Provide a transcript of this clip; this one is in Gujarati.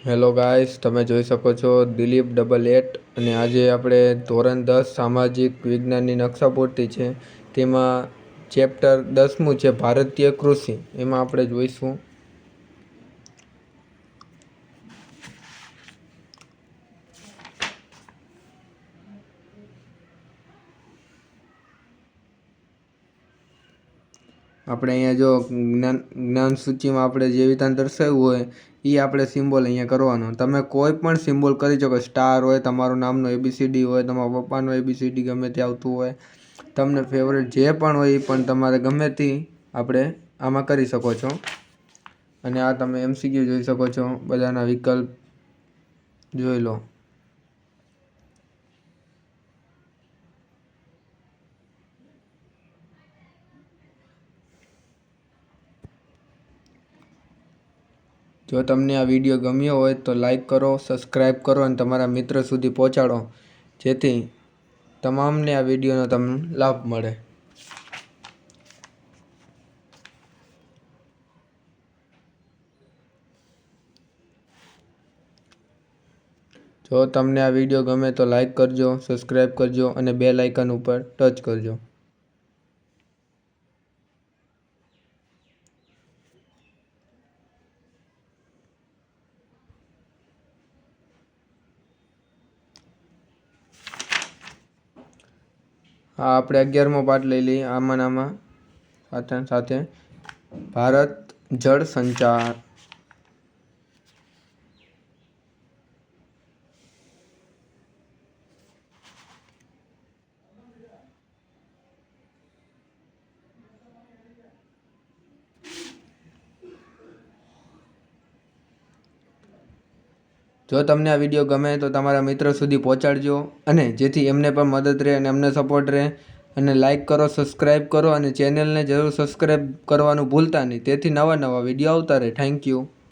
હેલો ગાઈસ, તમે જોઈ શકો છો દિલીપ 88 અને આજે આપણે ધોરણ 10 સામાજિક વિજ્ઞાનની નકશાપૂર્તિ છે. તેમાં ચેપ્ટર 10મું છે ભારતીય કૃષિ. એમાં આપણે જોઈશું આપણે અહીંયા જો જ્ઞાન સૂચિમાં આપણે જે વિધાન દર્શાવ્યું હોય એ આપણે સિમ્બોલ અહીંયા કરવાનો. તમે કોઈ પણ સિમ્બોલ કરી શકો. સ્ટાર હોય, તમારું નામનો ABCD હોય, તમારા પપ્પાનો ABCD ગમે તે આવતું હોય, તમને ફેવરેટ જે પણ હોય એ પણ તમારે ગમે તે આપણે આમાં કરી શકો છો. અને આ તમે MCQ જોઈ શકો છો, બધાના વિકલ્પ જોઈ લો. જો તમને આ વિડીયો ગમ્યો હોય તો લાઈક કરો, સબસ્ક્રાઈબ કરો અને તમારા મિત્ર સુધી પહોંચાડો, જેથી તમામને આ વિડીયોનો તમને લાભ મળે. જો તમને આ વિડીયો ગમે તો લાઈક કરજો, સબસ્ક્રાઈબ કરજો અને બેલ આઇકન ઉપર ટચ કરજો. હા, આપણે 11મો પાઠ લઈ લઈએ. આમાં સાથે ભારત જળ સંચાર. જો તમને આ વિડીયો ગમે તો તમારા મિત્ર સુધી પહોંચાડજો, અને જેથી એમને પણ મદદ રહે અને અમને સપોર્ટ રહે. અને લાઈક કરો, સબસ્ક્રાઈબ કરો અને ચેનલને જરૂર સબસ્ક્રાઈબ કરવાનું ભૂલતા નહીં, તેથી નવા વિડીયો આવતા રહે. Thank you.